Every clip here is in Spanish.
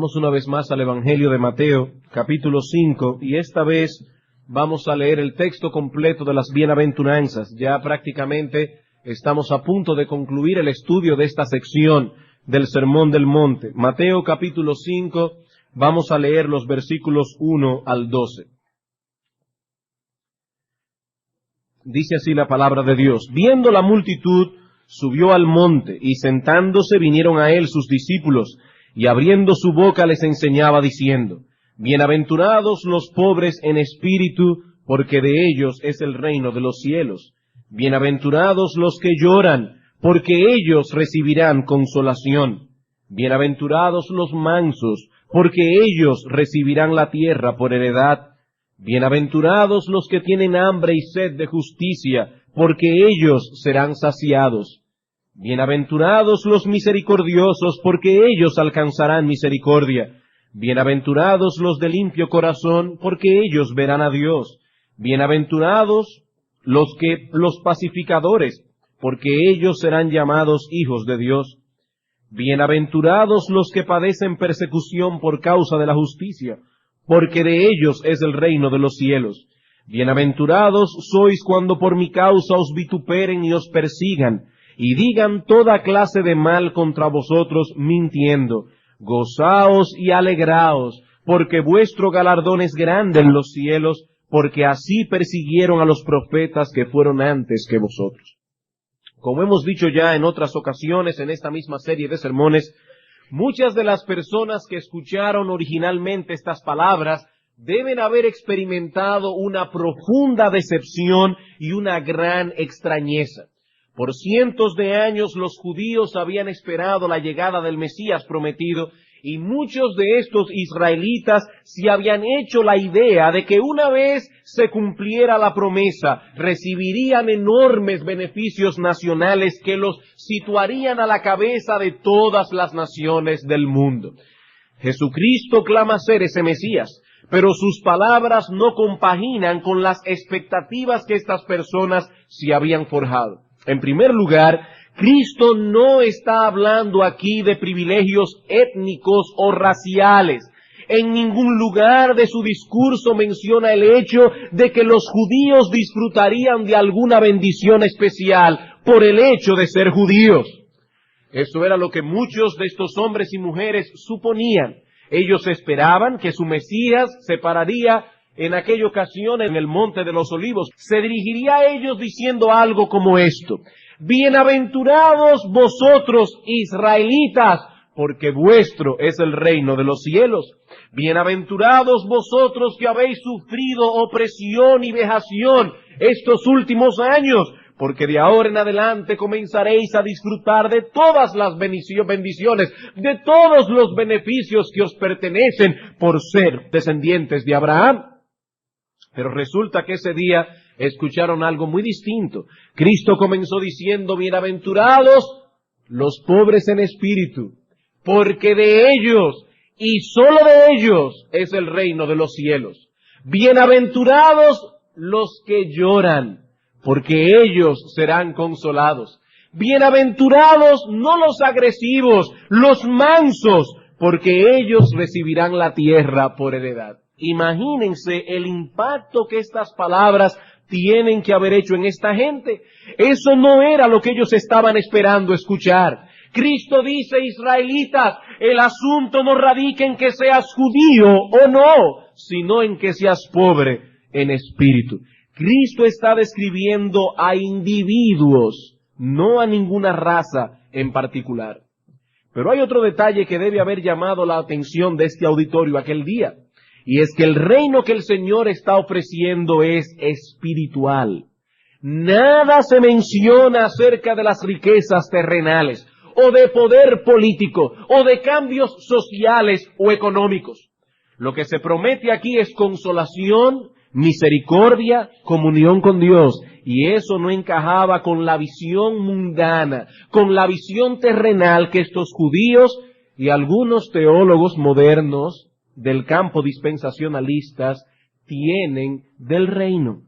Vamos una vez más al Evangelio de Mateo, capítulo 5, y esta vez vamos a leer el texto completo de las bienaventuranzas. Ya prácticamente estamos a punto de concluir el estudio de esta sección del Sermón del Monte. Mateo capítulo 5, vamos a leer los versículos 1 al 12. Dice así la palabra de Dios: Viendo la multitud, subió al monte, y sentándose vinieron a él sus discípulos, y abriendo su boca les enseñaba diciendo: Bienaventurados los pobres en espíritu, porque de ellos es el reino de los cielos. Bienaventurados los que lloran, porque ellos recibirán consolación. Bienaventurados los mansos, porque ellos recibirán la tierra por heredad. Bienaventurados los que tienen hambre y sed de justicia, porque ellos serán saciados. Bienaventurados los misericordiosos, porque ellos alcanzarán misericordia. Bienaventurados los de limpio corazón, porque ellos verán a Dios. Bienaventurados los pacificadores, porque ellos serán llamados hijos de Dios. Bienaventurados los que padecen persecución por causa de la justicia, porque de ellos es el reino de los cielos. Bienaventurados sois cuando por mi causa os vituperen y os persigan, y digan toda clase de mal contra vosotros mintiendo. Gozaos y alegraos, porque vuestro galardón es grande en los cielos, porque así persiguieron a los profetas que fueron antes que vosotros. Como hemos dicho ya en otras ocasiones en esta misma serie de sermones, muchas de las personas que escucharon originalmente estas palabras deben haber experimentado una profunda decepción y una gran extrañeza. Por cientos de años los judíos habían esperado la llegada del Mesías prometido, y muchos de estos israelitas se habían hecho la idea de que una vez se cumpliera la promesa, recibirían enormes beneficios nacionales que los situarían a la cabeza de todas las naciones del mundo. Jesucristo clama ser ese Mesías, pero sus palabras no compaginan con las expectativas que estas personas se habían forjado. En primer lugar, Cristo no está hablando aquí de privilegios étnicos o raciales. En ningún lugar de su discurso menciona el hecho de que los judíos disfrutarían de alguna bendición especial por el hecho de ser judíos. Eso era lo que muchos de estos hombres y mujeres suponían. Ellos esperaban que su Mesías se pararía en aquella ocasión en el Monte de los Olivos. Se dirigiría a ellos diciendo algo como esto: Bienaventurados vosotros, israelitas, porque vuestro es el reino de los cielos. Bienaventurados vosotros que habéis sufrido opresión y vejación estos últimos años, porque de ahora en adelante comenzaréis a disfrutar de todas las bendiciones, de todos los beneficios que os pertenecen por ser descendientes de Abraham. Pero resulta que ese día escucharon algo muy distinto. Cristo comenzó diciendo: Bienaventurados los pobres en espíritu, porque de ellos, y sólo de ellos, es el reino de los cielos. Bienaventurados los que lloran, porque ellos serán consolados. Bienaventurados no los agresivos, los mansos, porque ellos recibirán la tierra por heredad. Imagínense el impacto que estas palabras tienen que haber hecho en esta gente. Eso no era lo que ellos estaban esperando escuchar. Cristo dice: israelitas, el asunto no radica en que seas judío o no, sino en que seas pobre en espíritu. Cristo está describiendo a individuos, no a ninguna raza en particular. Pero hay otro detalle que debe haber llamado la atención de este auditorio aquel día. Y es que el reino que el Señor está ofreciendo es espiritual. Nada se menciona acerca de las riquezas terrenales, o de poder político, o de cambios sociales o económicos. Lo que se promete aquí es consolación, misericordia, comunión con Dios. Y eso no encajaba con la visión mundana, con la visión terrenal que estos judíos y algunos teólogos modernos del campo dispensacionalistas tienen del reino.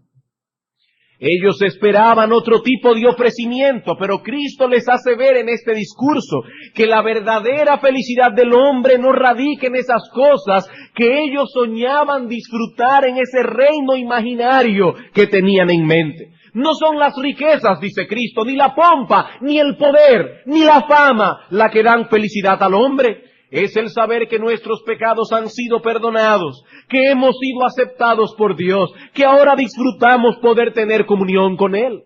Ellos esperaban otro tipo de ofrecimiento, pero Cristo les hace ver en este discurso que la verdadera felicidad del hombre no radica en esas cosas que ellos soñaban disfrutar en ese reino imaginario que tenían en mente. No son las riquezas, dice Cristo, ni la pompa, ni el poder, ni la fama la que dan felicidad al hombre. Es el saber que nuestros pecados han sido perdonados, que hemos sido aceptados por Dios, que ahora disfrutamos poder tener comunión con Él.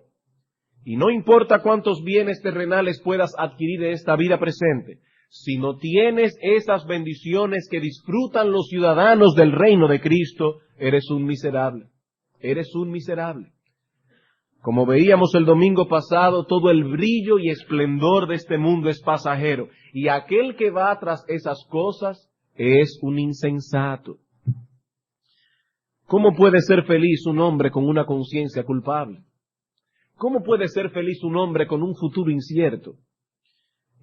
Y no importa cuántos bienes terrenales puedas adquirir en esta vida presente, si no tienes esas bendiciones que disfrutan los ciudadanos del reino de Cristo, eres un miserable. Eres un miserable. Como veíamos el domingo pasado, todo el brillo y esplendor de este mundo es pasajero, y aquel que va tras esas cosas es un insensato. ¿Cómo puede ser feliz un hombre con una conciencia culpable? ¿Cómo puede ser feliz un hombre con un futuro incierto?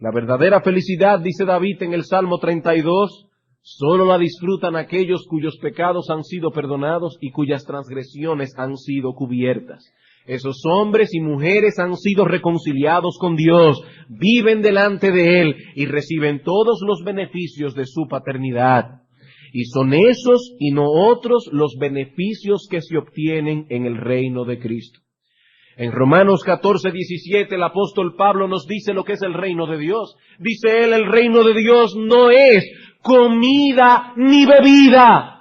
La verdadera felicidad, dice David en el Salmo 32, solo la disfrutan aquellos cuyos pecados han sido perdonados y cuyas transgresiones han sido cubiertas. Esos hombres y mujeres han sido reconciliados con Dios, viven delante de Él y reciben todos los beneficios de su paternidad. Y son esos y no otros los beneficios que se obtienen en el reino de Cristo. En Romanos 14:17 el apóstol Pablo nos dice lo que es el reino de Dios. Dice él, el reino de Dios no es comida ni bebida.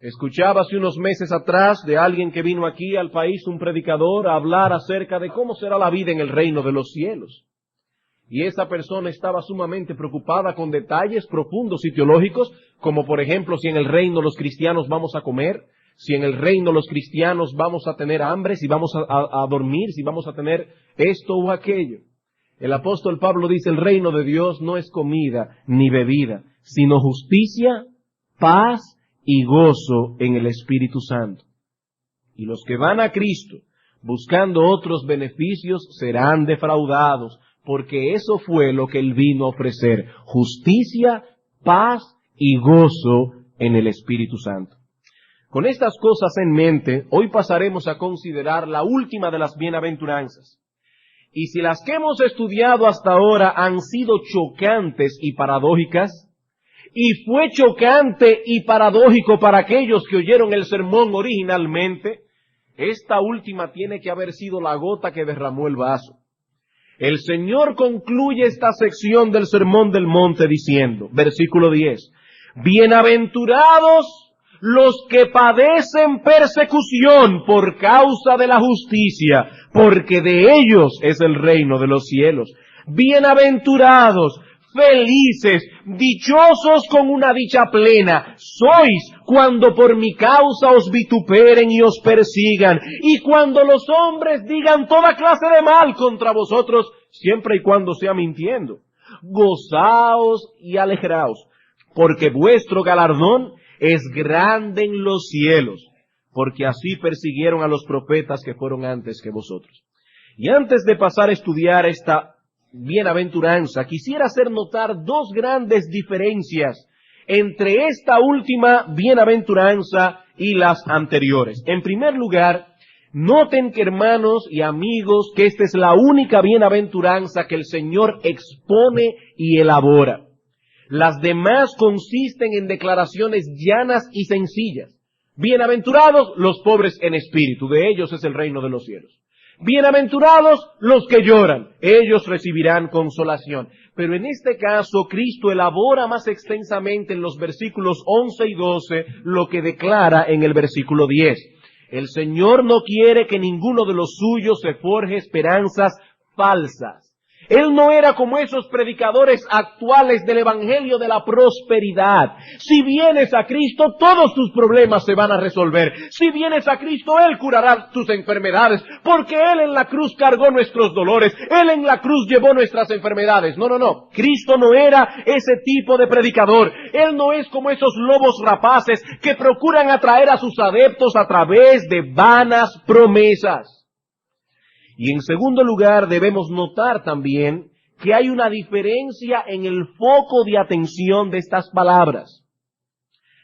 Escuchaba hace unos meses atrás de alguien que vino aquí al país, un predicador, a hablar acerca de cómo será la vida en el reino de los cielos. Y esa persona estaba sumamente preocupada con detalles profundos y teológicos, como por ejemplo si en el reino los cristianos vamos a comer, si en el reino los cristianos vamos a tener hambre, si vamos a dormir, si vamos a tener esto o aquello. El apóstol Pablo dice, el reino de Dios no es comida ni bebida, sino justicia, paz y gozo en el Espíritu Santo. Y los que van a Cristo buscando otros beneficios serán defraudados, porque eso fue lo que Él vino a ofrecer, justicia, paz y gozo en el Espíritu Santo. Con estas cosas en mente, hoy pasaremos a considerar la última de las bienaventuranzas. Y si las que hemos estudiado hasta ahora han sido chocantes y paradójicas, y fue chocante y paradójico para aquellos que oyeron el sermón originalmente, esta última tiene que haber sido la gota que derramó el vaso. El Señor concluye esta sección del Sermón del Monte diciendo, versículo 10, bienaventurados los que padecen persecución por causa de la justicia, porque de ellos es el reino de los cielos. Bienaventurados, felices, dichosos con una dicha plena, sois cuando por mi causa os vituperen y os persigan, y cuando los hombres digan toda clase de mal contra vosotros, siempre y cuando sea mintiendo. Gozaos y alegraos, porque vuestro galardón es grande en los cielos, porque así persiguieron a los profetas que fueron antes que vosotros. Y antes de pasar a estudiar esta bienaventuranza, quisiera hacer notar dos grandes diferencias entre esta última bienaventuranza y las anteriores. En primer lugar, noten que hermanos y amigos, que esta es la única bienaventuranza que el Señor expone y elabora. Las demás consisten en declaraciones llanas y sencillas. Bienaventurados los pobres en espíritu, de ellos es el reino de los cielos. Bienaventurados los que lloran, ellos recibirán consolación. Pero en este caso, Cristo elabora más extensamente en los versículos 11 y 12 lo que declara en el versículo 10. El Señor no quiere que ninguno de los suyos se forje esperanzas falsas. Él no era como esos predicadores actuales del evangelio de la prosperidad. Si vienes a Cristo, todos tus problemas se van a resolver. Si vienes a Cristo, Él curará tus enfermedades, porque Él en la cruz cargó nuestros dolores. Él en la cruz llevó nuestras enfermedades. No. Cristo no era ese tipo de predicador. Él no es como esos lobos rapaces que procuran atraer a sus adeptos a través de vanas promesas. Y en segundo lugar, debemos notar también que hay una diferencia en el foco de atención de estas palabras.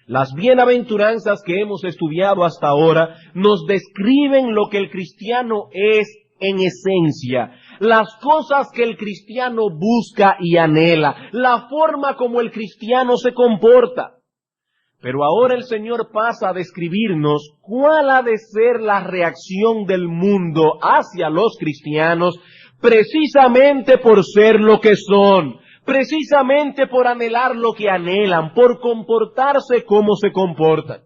Las bienaventuranzas que hemos estudiado hasta ahora nos describen lo que el cristiano es en esencia, las cosas que el cristiano busca y anhela, la forma como el cristiano se comporta. Pero ahora el Señor pasa a describirnos cuál ha de ser la reacción del mundo hacia los cristianos, precisamente por ser lo que son, precisamente por anhelar lo que anhelan, por comportarse como se comportan.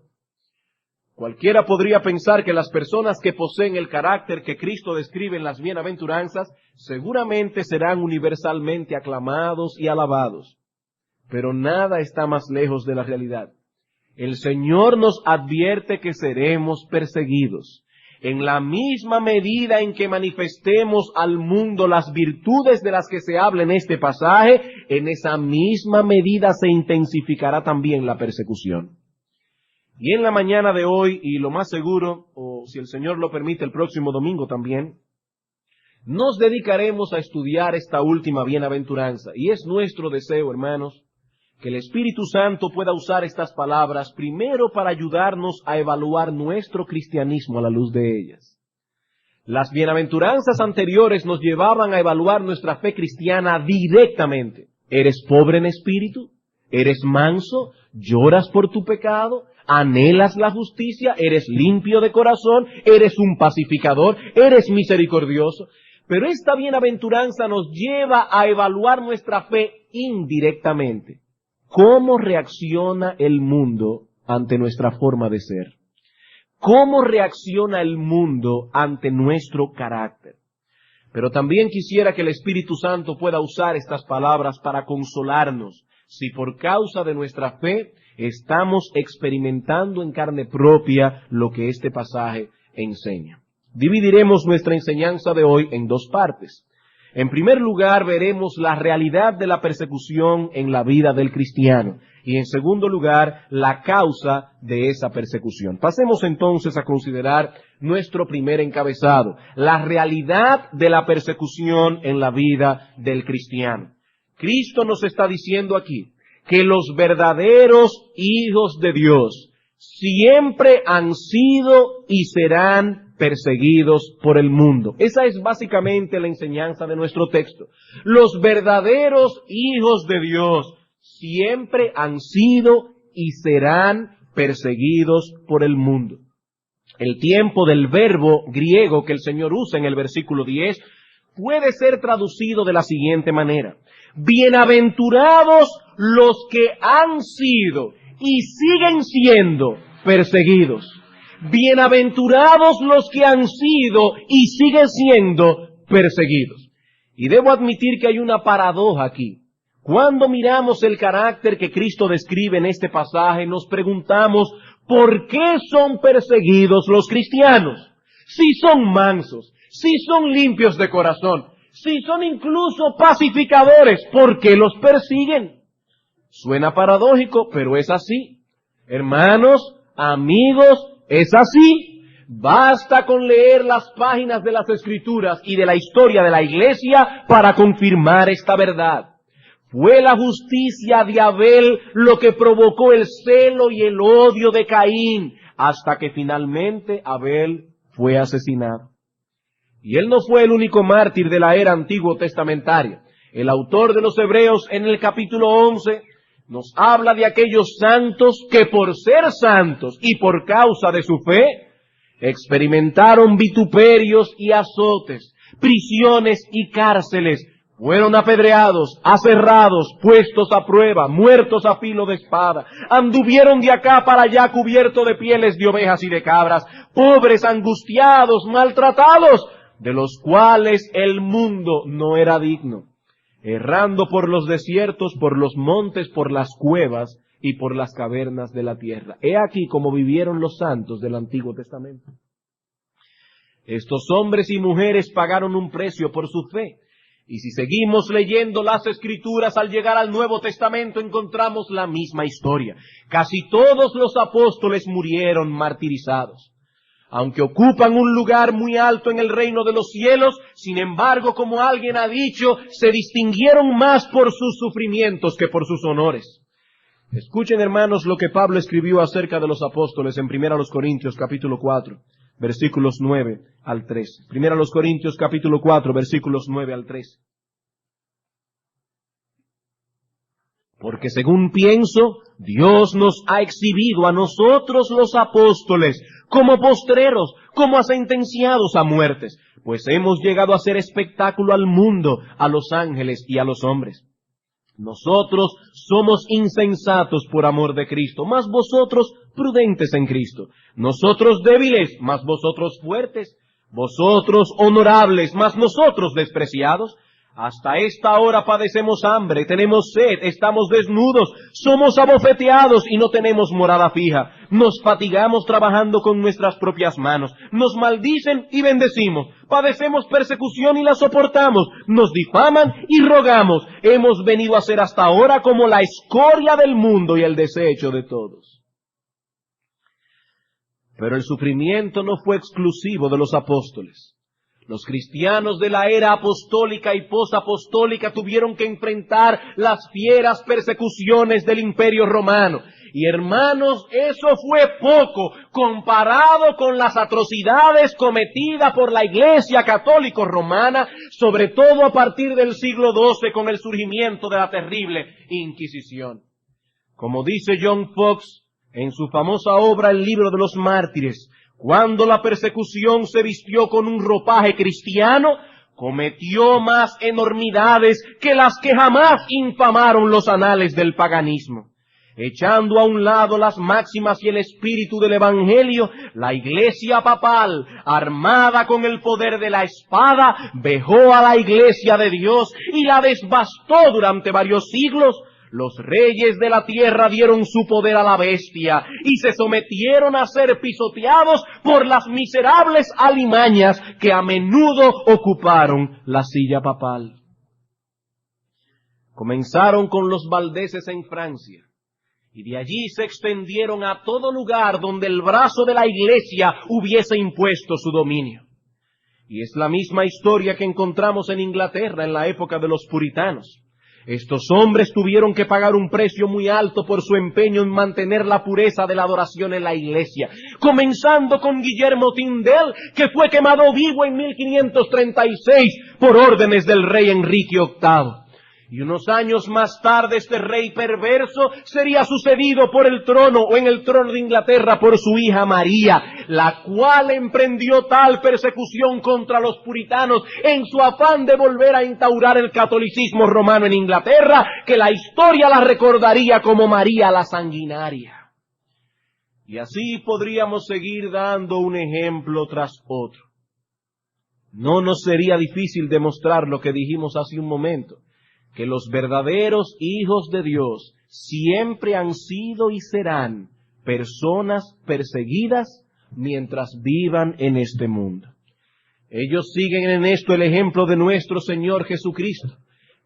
Cualquiera podría pensar que las personas que poseen el carácter que Cristo describe en las bienaventuranzas seguramente serán universalmente aclamados y alabados. Pero nada está más lejos de la realidad. El Señor nos advierte que seremos perseguidos. En la misma medida en que manifestemos al mundo las virtudes de las que se habla en este pasaje, en esa misma medida se intensificará también la persecución. Y en la mañana de hoy, y lo más seguro, o si el Señor lo permite, el próximo domingo también, nos dedicaremos a estudiar esta última bienaventuranza. Y es nuestro deseo, hermanos, que el Espíritu Santo pueda usar estas palabras primero para ayudarnos a evaluar nuestro cristianismo a la luz de ellas. Las bienaventuranzas anteriores nos llevaban a evaluar nuestra fe cristiana directamente. ¿Eres pobre en espíritu? ¿Eres manso? ¿Lloras por tu pecado? ¿Anhelas la justicia? ¿Eres limpio de corazón? ¿Eres un pacificador? ¿Eres misericordioso? Pero esta bienaventuranza nos lleva a evaluar nuestra fe indirectamente. ¿Cómo reacciona el mundo ante nuestra forma de ser? ¿Cómo reacciona el mundo ante nuestro carácter? Pero también quisiera que el Espíritu Santo pueda usar estas palabras para consolarnos si por causa de nuestra fe estamos experimentando en carne propia lo que este pasaje enseña. Dividiremos nuestra enseñanza de hoy en dos partes. En primer lugar, veremos la realidad de la persecución en la vida del cristiano. Y en segundo lugar, la causa de esa persecución. Pasemos entonces a considerar nuestro primer encabezado, la realidad de la persecución en la vida del cristiano. Cristo nos está diciendo aquí que los verdaderos hijos de Dios siempre han sido y serán perseguidos por el mundo. Esa es básicamente la enseñanza de nuestro texto. Los verdaderos hijos de Dios siempre han sido y serán perseguidos por el mundo. El tiempo del verbo griego que el Señor usa en el versículo 10 puede ser traducido de la siguiente manera: bienaventurados los que han sido y siguen siendo perseguidos. Bienaventurados los que han sido y siguen siendo perseguidos. Y debo admitir que hay una paradoja aquí. Cuando miramos el carácter que Cristo describe en este pasaje, nos preguntamos, ¿por qué son perseguidos los cristianos? Si son mansos, si son limpios de corazón, si son incluso pacificadores, ¿por qué los persiguen? Suena paradójico, pero es así. Hermanos, amigos, es así. Basta con leer las páginas de las Escrituras y de la historia de la Iglesia para confirmar esta verdad. Fue la justicia de Abel lo que provocó el celo y el odio de Caín, hasta que finalmente Abel fue asesinado. Y él no fue el único mártir de la era antiguo testamentaria. El autor de los Hebreos en el capítulo 11 nos habla de aquellos santos que por ser santos y por causa de su fe, experimentaron vituperios y azotes, prisiones y cárceles, fueron apedreados, aserrados, puestos a prueba, muertos a filo de espada, anduvieron de acá para allá cubiertos de pieles de ovejas y de cabras, pobres, angustiados, maltratados, de los cuales el mundo no era digno, errando por los desiertos, por los montes, por las cuevas y por las cavernas de la tierra. He aquí cómo vivieron los santos del Antiguo Testamento. Estos hombres y mujeres pagaron un precio por su fe. Y si seguimos leyendo las Escrituras, al llegar al Nuevo Testamento encontramos la misma historia. Casi todos los apóstoles murieron martirizados. Aunque ocupan un lugar muy alto en el reino de los cielos, sin embargo, como alguien ha dicho, se distinguieron más por sus sufrimientos que por sus honores. Escuchen, hermanos, lo que Pablo escribió acerca de los apóstoles en 1 Corintios capítulo 4, versículos 9 al 13. 1 Corintios capítulo 4, versículos 9 al 13. Porque según pienso, Dios nos ha exhibido a nosotros los apóstoles como postreros, como a sentenciados a muertes, pues hemos llegado a ser espectáculo al mundo, a los ángeles y a los hombres. Nosotros somos insensatos por amor de Cristo, mas vosotros prudentes en Cristo. Nosotros débiles, mas vosotros fuertes. Vosotros honorables, mas nosotros despreciados. Hasta esta hora padecemos hambre, tenemos sed, estamos desnudos, somos abofeteados y no tenemos morada fija. Nos fatigamos trabajando con nuestras propias manos, nos maldicen y bendecimos, padecemos persecución y la soportamos, nos difaman y rogamos. Hemos venido a ser hasta ahora como la escoria del mundo y el desecho de todos. Pero el sufrimiento no fue exclusivo de los apóstoles. Los cristianos de la era apostólica y posapostólica tuvieron que enfrentar las fieras persecuciones del Imperio Romano. Y hermanos, eso fue poco comparado con las atrocidades cometidas por la Iglesia Católica Romana, sobre todo a partir del siglo XII con el surgimiento de la terrible Inquisición. Como dice John Fox en su famosa obra El Libro de los Mártires, cuando la persecución se vistió con un ropaje cristiano, cometió más enormidades que las que jamás infamaron los anales del paganismo. Echando a un lado las máximas y el espíritu del Evangelio, la Iglesia papal, armada con el poder de la espada, vejó a la Iglesia de Dios y la devastó durante varios siglos. Los reyes de la tierra dieron su poder a la bestia y se sometieron a ser pisoteados por las miserables alimañas que a menudo ocuparon la silla papal. Comenzaron con los valdeses en Francia y de allí se extendieron a todo lugar donde el brazo de la Iglesia hubiese impuesto su dominio. Y es la misma historia que encontramos en Inglaterra en la época de los puritanos. Estos hombres tuvieron que pagar un precio muy alto por su empeño en mantener la pureza de la adoración en la iglesia, comenzando con Guillermo Tyndale, que fue quemado vivo en 1536 por órdenes del rey Enrique VIII. Y unos años más tarde este rey perverso sería sucedido por el trono o en el trono de Inglaterra por su hija María, la cual emprendió tal persecución contra los puritanos en su afán de volver a instaurar el catolicismo romano en Inglaterra, que la historia la recordaría como María la Sanguinaria. Y así podríamos seguir dando un ejemplo tras otro. No nos sería difícil demostrar lo que dijimos hace un momento, que los verdaderos hijos de Dios siempre han sido y serán personas perseguidas mientras vivan en este mundo. Ellos siguen en esto el ejemplo de nuestro Señor Jesucristo,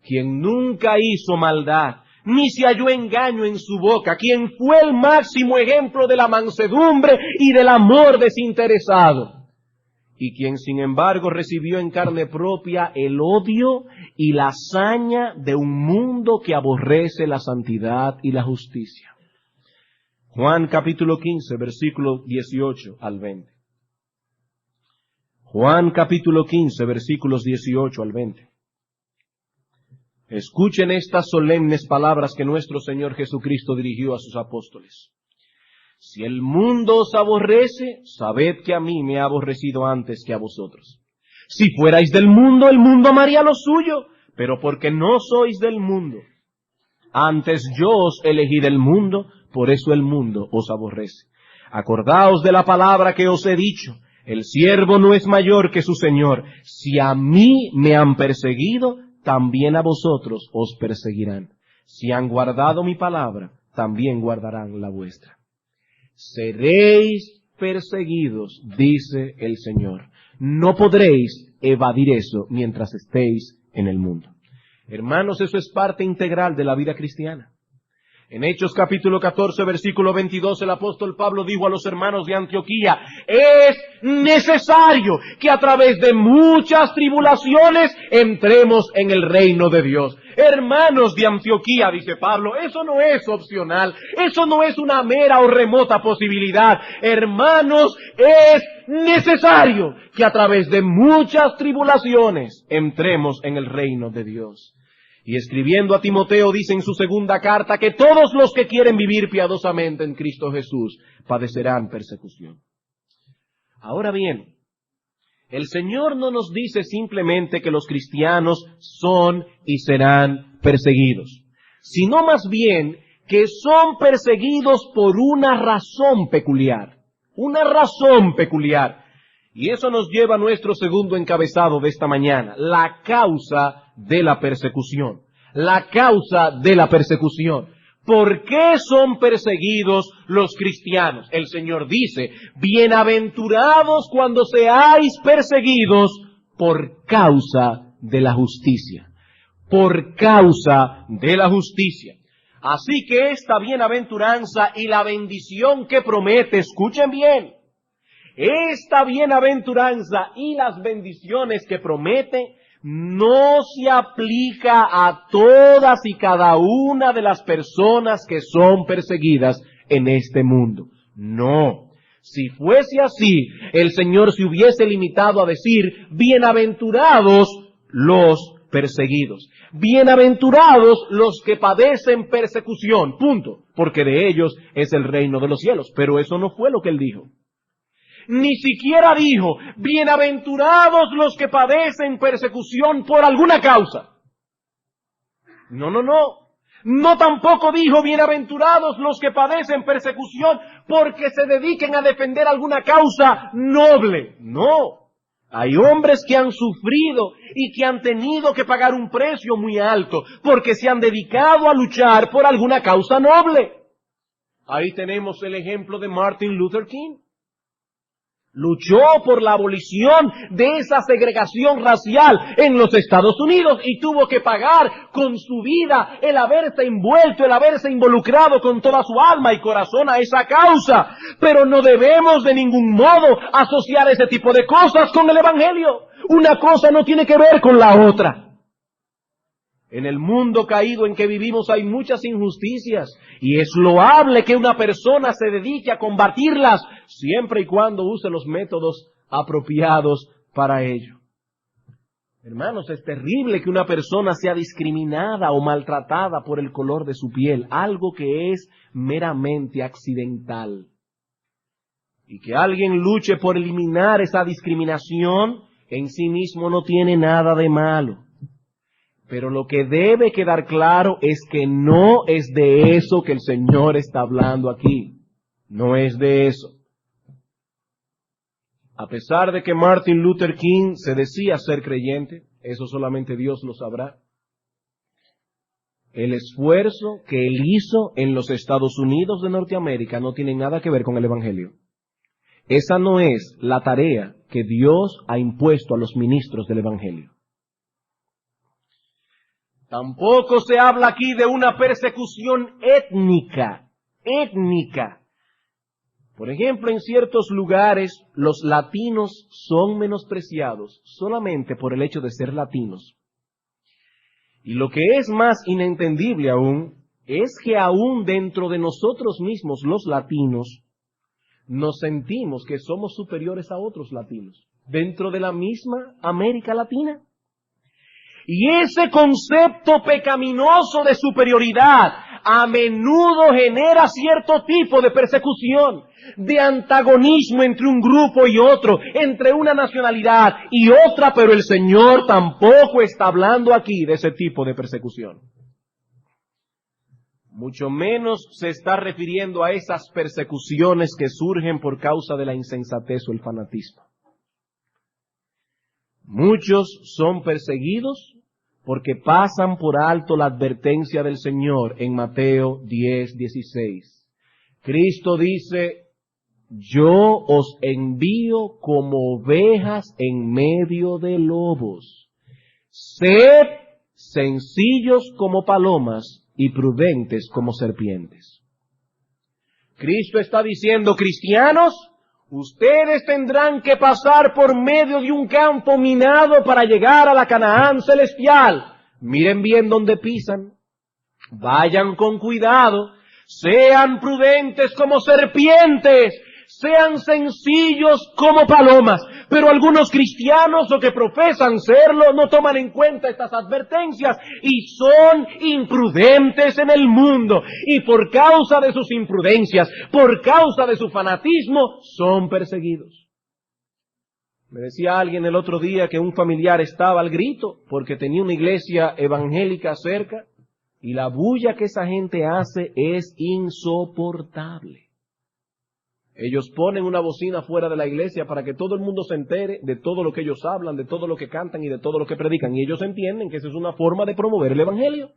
quien nunca hizo maldad, ni se halló engaño en su boca, quien fue el máximo ejemplo de la mansedumbre y del amor desinteresado, y quien sin embargo recibió en carne propia el odio y la hazaña de un mundo que aborrece la santidad y la justicia. Juan capítulo 15, versículo 18 al 20. Juan capítulo 15, versículos 18 al 20. Escuchen estas solemnes palabras que nuestro Señor Jesucristo dirigió a sus apóstoles. Si el mundo os aborrece, sabed que a mí me ha aborrecido antes que a vosotros. Si fuerais del mundo, el mundo amaría lo suyo, pero porque no sois del mundo. Antes yo os elegí del mundo, por eso el mundo os aborrece. Acordaos de la palabra que os he dicho, el siervo no es mayor que su señor. Si a mí me han perseguido, también a vosotros os perseguirán. Si han guardado mi palabra, también guardarán la vuestra. Seréis perseguidos, dice el Señor. No podréis evadir eso mientras estéis en el mundo. Hermanos, eso es parte integral de la vida cristiana. En Hechos capítulo 14, versículo 22, el apóstol Pablo dijo a los hermanos de Antioquía: es necesario que a través de muchas tribulaciones entremos en el reino de Dios. Hermanos de Antioquía, dice Pablo, eso no es opcional, eso no es una mera o remota posibilidad. Hermanos, es necesario que a través de muchas tribulaciones entremos en el reino de Dios. Y escribiendo a Timoteo dice en su segunda carta que todos los que quieren vivir piadosamente en Cristo Jesús padecerán persecución. Ahora bien, el Señor no nos dice simplemente que los cristianos son y serán perseguidos, sino más bien que son perseguidos por una razón peculiar. Una razón peculiar. Y eso nos lleva a nuestro segundo encabezado de esta mañana, la causa de la persecución. La causa de la persecución. ¿Por qué son perseguidos los cristianos? El Señor dice, bienaventurados cuando seáis perseguidos por causa de la justicia. Por causa de la justicia. Así que esta bienaventuranza y la bendición que promete, escuchen bien, esta bienaventuranza y las bendiciones que promete no se aplica a todas y cada una de las personas que son perseguidas en este mundo. No. Si fuese así, el Señor se hubiese limitado a decir, bienaventurados los perseguidos. Bienaventurados los que padecen persecución. Punto. Porque de ellos es el reino de los cielos. Pero eso no fue lo que Él dijo. Ni siquiera dijo, bienaventurados los que padecen persecución por alguna causa. No. No tampoco dijo, bienaventurados los que padecen persecución porque se dediquen a defender alguna causa noble. No. Hay hombres que han sufrido y que han tenido que pagar un precio muy alto porque se han dedicado a luchar por alguna causa noble. Ahí tenemos el ejemplo de Martin Luther King. Luchó por la abolición de esa segregación racial en los Estados Unidos y tuvo que pagar con su vida el haberse envuelto, el haberse involucrado con toda su alma y corazón a esa causa. Pero no debemos de ningún modo asociar ese tipo de cosas con el Evangelio. Una cosa no tiene que ver con la otra. En el mundo caído en que vivimos hay muchas injusticias y es loable que una persona se dedique a combatirlas siempre y cuando use los métodos apropiados para ello. Hermanos, es terrible que una persona sea discriminada o maltratada por el color de su piel, algo que es meramente accidental. Y que alguien luche por eliminar esa discriminación en sí mismo no tiene nada de malo. Pero lo que debe quedar claro es que no es de eso que el Señor está hablando aquí. No es de eso. A pesar de que Martin Luther King se decía ser creyente, eso solamente Dios lo sabrá. El esfuerzo que él hizo en los Estados Unidos de Norteamérica no tiene nada que ver con el Evangelio. Esa no es la tarea que Dios ha impuesto a los ministros del Evangelio. Tampoco se habla aquí de una persecución étnica. Por ejemplo, en ciertos lugares los latinos son menospreciados solamente por el hecho de ser latinos. Y lo que es más inentendible aún, es que aún dentro de nosotros mismos los latinos, nos sentimos que somos superiores a otros latinos, dentro de la misma América Latina. Y ese concepto pecaminoso de superioridad a menudo genera cierto tipo de persecución, de antagonismo entre un grupo y otro, entre una nacionalidad y otra, pero el Señor tampoco está hablando aquí de ese tipo de persecución. Mucho menos se está refiriendo a esas persecuciones que surgen por causa de la insensatez o el fanatismo. Muchos son perseguidos porque pasan por alto la advertencia del Señor en Mateo 10:16. Cristo dice, yo os envío como ovejas en medio de lobos. Sed sencillos como palomas y prudentes como serpientes. Cristo está diciendo, cristianos, ustedes tendrán que pasar por medio de un campo minado para llegar a la Canaán celestial. Miren bien dónde pisan. Vayan con cuidado. Sean prudentes como serpientes. Sean sencillos como palomas. Pero algunos cristianos o que profesan serlo no toman en cuenta estas advertencias y son imprudentes en el mundo. Y por causa de sus imprudencias, por causa de su fanatismo, son perseguidos. Me decía alguien el otro día que un familiar estaba al grito porque tenía una iglesia evangélica cerca y la bulla que esa gente hace es insoportable. Ellos ponen una bocina fuera de la iglesia para que todo el mundo se entere de todo lo que ellos hablan, de todo lo que cantan y de todo lo que predican. Y ellos entienden que esa es una forma de promover el evangelio.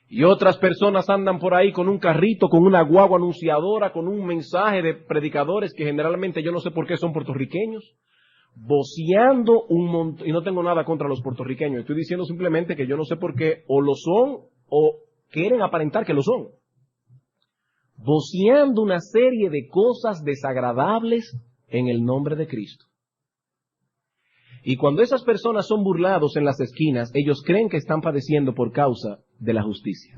Y otras personas andan por ahí con un carrito, con una guagua anunciadora, con un mensaje de predicadores que generalmente yo no sé por qué son puertorriqueños, voceando un montón. Y no tengo nada contra los puertorriqueños. Estoy diciendo simplemente que yo no sé por qué o lo son o quieren aparentar que lo son. Voceando una serie de cosas desagradables en el nombre de Cristo. Y cuando esas personas son burlados en las esquinas, ellos creen que están padeciendo por causa de la justicia.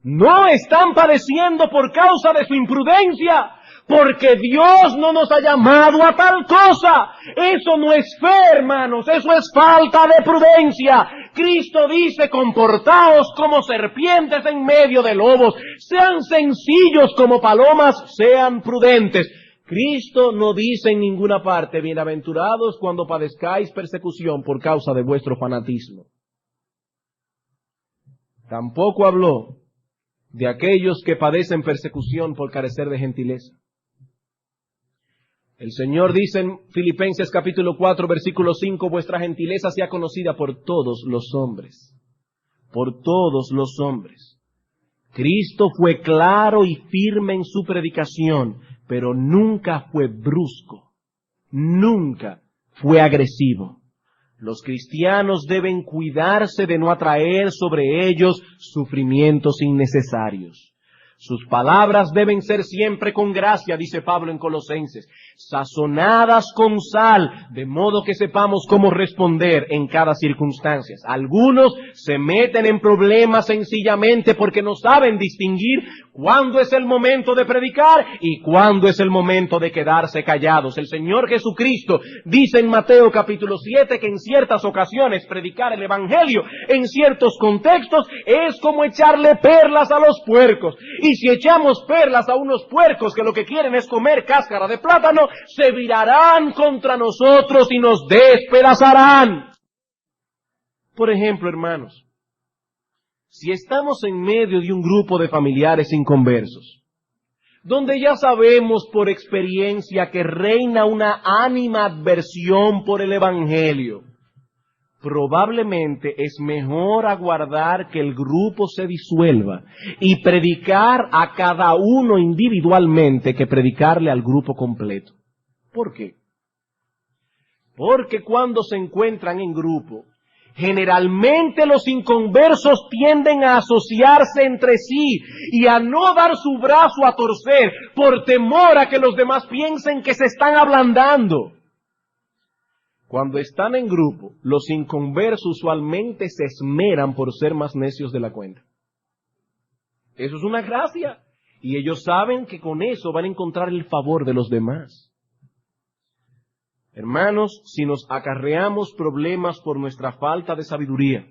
No están padeciendo por causa de su imprudencia, porque Dios no nos ha llamado a tal cosa. Eso no es fe, hermanos, eso es falta de prudencia. Cristo dice, comportaos como serpientes en medio de lobos, sean sencillos como palomas, sean prudentes. Cristo no dice en ninguna parte, bienaventurados cuando padezcáis persecución por causa de vuestro fanatismo. Tampoco habló de aquellos que padecen persecución por carecer de gentileza. El Señor dice en Filipenses capítulo 4, versículo 5, vuestra gentileza sea conocida por todos los hombres. Por todos los hombres. Cristo fue claro y firme en su predicación, pero nunca fue brusco. Nunca fue agresivo. Los cristianos deben cuidarse de no atraer sobre ellos sufrimientos innecesarios. Sus palabras deben ser siempre con gracia, dice Pablo en Colosenses, sazonadas con sal, de modo que sepamos cómo responder en cada circunstancia. Algunos se meten en problemas sencillamente porque no saben distinguir cuándo es el momento de predicar y cuándo es el momento de quedarse callados. El Señor Jesucristo dice en Mateo capítulo 7 que en ciertas ocasiones predicar el Evangelio en ciertos contextos es como echarle perlas a los puercos. Y si echamos perlas a unos puercos que lo que quieren es comer cáscara de plátano, se virarán contra nosotros y nos despedazarán. Por ejemplo, hermanos, si estamos en medio de un grupo de familiares inconversos, donde ya sabemos por experiencia que reina una animadversión por el Evangelio, probablemente es mejor aguardar que el grupo se disuelva y predicar a cada uno individualmente que predicarle al grupo completo. ¿Por qué? Porque cuando se encuentran en grupo, generalmente los inconversos tienden a asociarse entre sí y a no dar su brazo a torcer por temor a que los demás piensen que se están ablandando. Cuando están en grupo, los inconversos usualmente se esmeran por ser más necios de la cuenta. Eso es una gracia. Y ellos saben que con eso van a encontrar el favor de los demás. Hermanos, si nos acarreamos problemas por nuestra falta de sabiduría,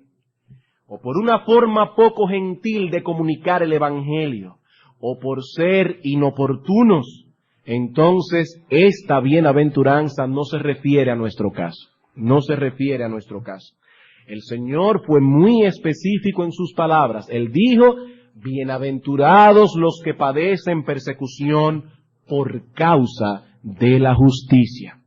o por una forma poco gentil de comunicar el Evangelio, o por ser inoportunos, entonces esta bienaventuranza no se refiere a nuestro caso. No se refiere a nuestro caso. El Señor fue muy específico en sus palabras. Él dijo, bienaventurados los que padecen persecución por causa de la justicia.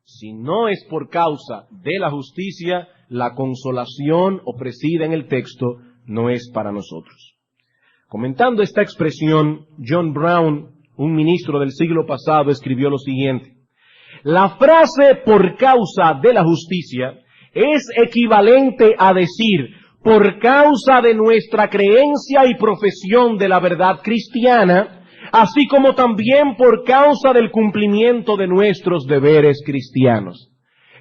Si no es por causa de la justicia, la consolación ofrecida en el texto no es para nosotros. Comentando esta expresión, John Brown, un ministro del siglo pasado, escribió lo siguiente: la frase por causa de la justicia es equivalente a decir por causa de nuestra creencia y profesión de la verdad cristiana, así como también por causa del cumplimiento de nuestros deberes cristianos.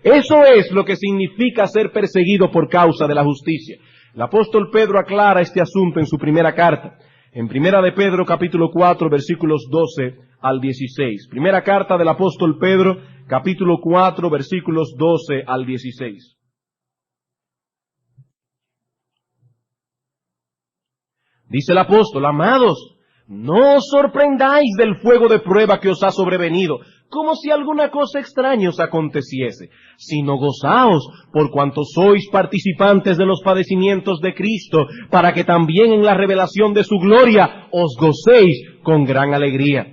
Eso es lo que significa ser perseguido por causa de la justicia. El apóstol Pedro aclara este asunto en su primera carta, en Primera de Pedro capítulo 4 versículos 12 al 16. Primera carta del apóstol Pedro capítulo 4 versículos 12 al 16. Dice el apóstol: amados, no os sorprendáis del fuego de prueba que os ha sobrevenido, como si alguna cosa extraña os aconteciese, sino gozaos por cuanto sois participantes de los padecimientos de Cristo, para que también en la revelación de su gloria os gocéis con gran alegría.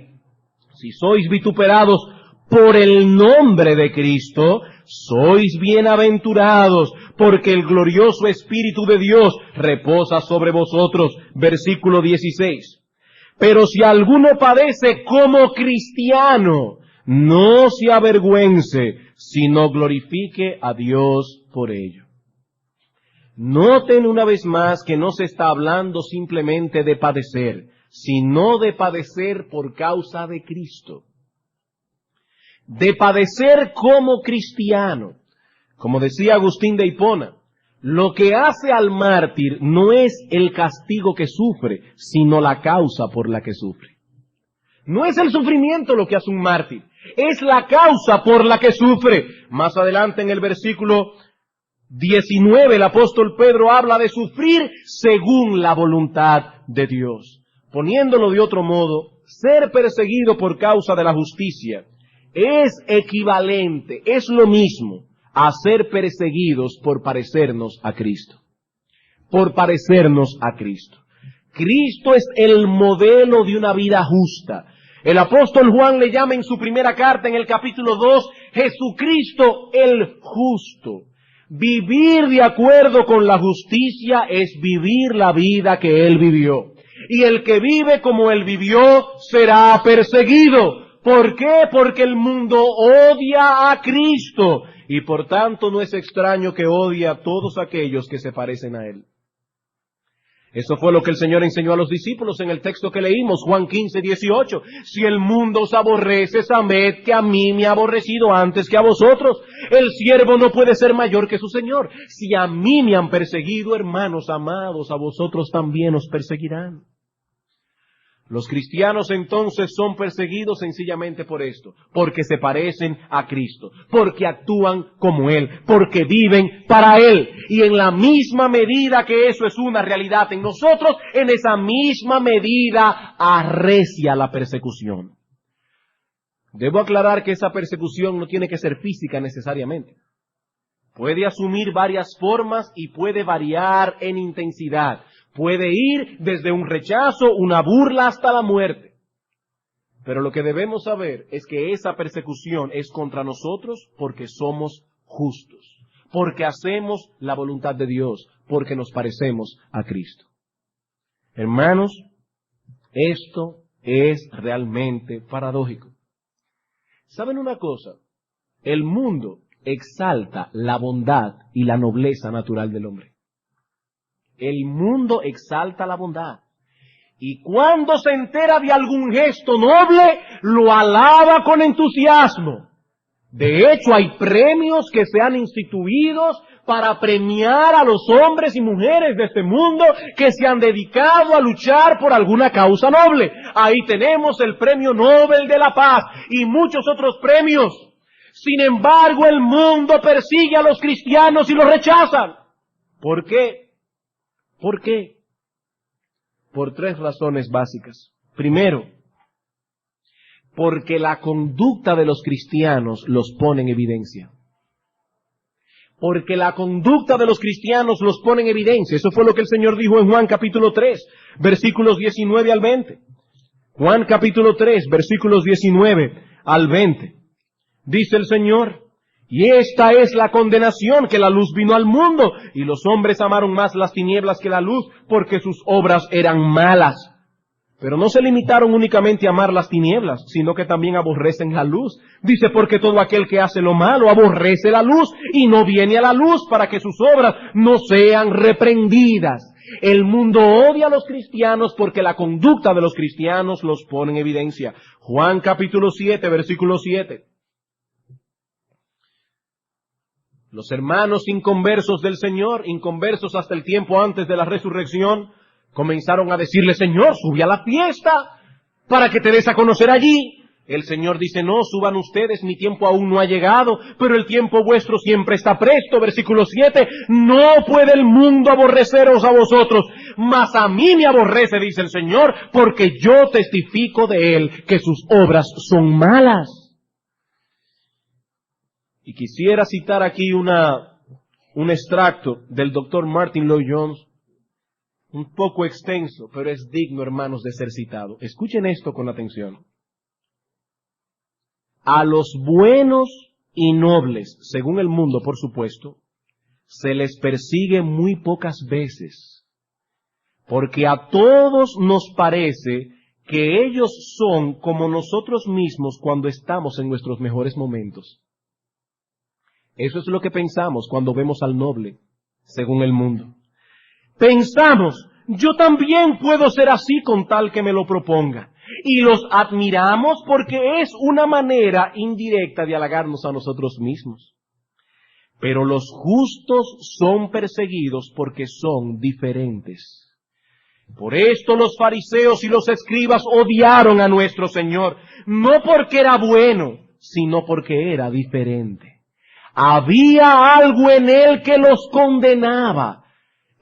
Si sois vituperados por el nombre de Cristo, sois bienaventurados, porque el glorioso Espíritu de Dios reposa sobre vosotros. Versículo 16. Pero si alguno padece como cristiano, no se avergüence, sino glorifique a Dios por ello. Noten una vez más que no se está hablando simplemente de padecer, sino de padecer por causa de Cristo. De padecer como cristiano. Como decía Agustín de Hipona, lo que hace al mártir no es el castigo que sufre, sino la causa por la que sufre. No es el sufrimiento lo que hace un mártir, es la causa por la que sufre. Más adelante en el versículo 19 el apóstol Pedro habla de sufrir según la voluntad de Dios. Poniéndolo de otro modo, ser perseguido por causa de la justicia es equivalente, es lo mismo a ser perseguidos por parecernos a Cristo. Por parecernos a Cristo. Cristo es el modelo de una vida justa. El apóstol Juan le llama en su primera carta, en el capítulo 2, Jesucristo el justo. Vivir de acuerdo con la justicia es vivir la vida que Él vivió. Y el que vive como Él vivió será perseguido. ¿Por qué? Porque el mundo odia a Cristo. Y por tanto no es extraño que odie a todos aquellos que se parecen a Él. Eso fue lo que el Señor enseñó a los discípulos en el texto que leímos, Juan 15, 18. Si el mundo os aborrece, sabed que a mí me ha aborrecido antes que a vosotros. El siervo no puede ser mayor que su Señor. Si a mí me han perseguido, hermanos amados, a vosotros también os perseguirán. Los cristianos entonces son perseguidos sencillamente por esto, porque se parecen a Cristo, porque actúan como Él, porque viven para Él. Y en la misma medida que eso es una realidad en nosotros, en esa misma medida arrecia la persecución. Debo aclarar que esa persecución no tiene que ser física necesariamente. Puede asumir varias formas y puede variar en intensidad. Puede ir desde un rechazo, una burla, hasta la muerte. Pero lo que debemos saber es que esa persecución es contra nosotros porque somos justos, porque hacemos la voluntad de Dios, porque nos parecemos a Cristo. Hermanos, esto es realmente paradójico. ¿Saben una cosa? El mundo exalta la bondad y la nobleza natural del hombre. El mundo exalta la bondad. Y cuando se entera de algún gesto noble, lo alaba con entusiasmo. De hecho, hay premios que se han instituido para premiar a los hombres y mujeres de este mundo que se han dedicado a luchar por alguna causa noble. Ahí tenemos el Premio Nobel de la Paz y muchos otros premios. Sin embargo, el mundo persigue a los cristianos y los rechazan. ¿Por qué? ¿Por qué? Por tres razones básicas. Primero, porque la conducta de los cristianos los pone en evidencia. Porque la conducta de los cristianos los pone en evidencia. Eso fue lo que el Señor dijo en Juan capítulo 3, versículos 19 al 20. Juan capítulo 3, versículos 19 al 20. Dice el Señor: y esta es la condenación, que la luz vino al mundo, y los hombres amaron más las tinieblas que la luz, porque sus obras eran malas. Pero no se limitaron únicamente a amar las tinieblas, sino que también aborrecen la luz. Dice, porque todo aquel que hace lo malo aborrece la luz, y no viene a la luz para que sus obras no sean reprendidas. El mundo odia a los cristianos porque la conducta de los cristianos los pone en evidencia. Juan capítulo 7, versículo 7. Los hermanos inconversos del Señor, inconversos hasta el tiempo antes de la resurrección, comenzaron a decirle: Señor, sube a la fiesta para que te des a conocer allí. El Señor dice: no, suban ustedes, mi tiempo aún no ha llegado, pero el tiempo vuestro siempre está presto. Versículo 7, no puede el mundo aborreceros a vosotros, mas a mí me aborrece, dice el Señor, porque yo testifico de Él que sus obras son malas. Y quisiera citar aquí un extracto del doctor Martin Lloyd-Jones, un poco extenso, pero es digno, hermanos, de ser citado. Escuchen esto con atención. A los buenos y nobles, según el mundo, por supuesto, se les persigue muy pocas veces, porque a todos nos parece que ellos son como nosotros mismos cuando estamos en nuestros mejores momentos. Eso es lo que pensamos cuando vemos al noble, según el mundo. Pensamos: yo también puedo ser así con tal que me lo proponga. Y los admiramos porque es una manera indirecta de halagarnos a nosotros mismos. Pero los justos son perseguidos porque son diferentes. Por esto los fariseos y los escribas odiaron a nuestro Señor, no porque era bueno, sino porque era diferente. Había algo en él que los condenaba.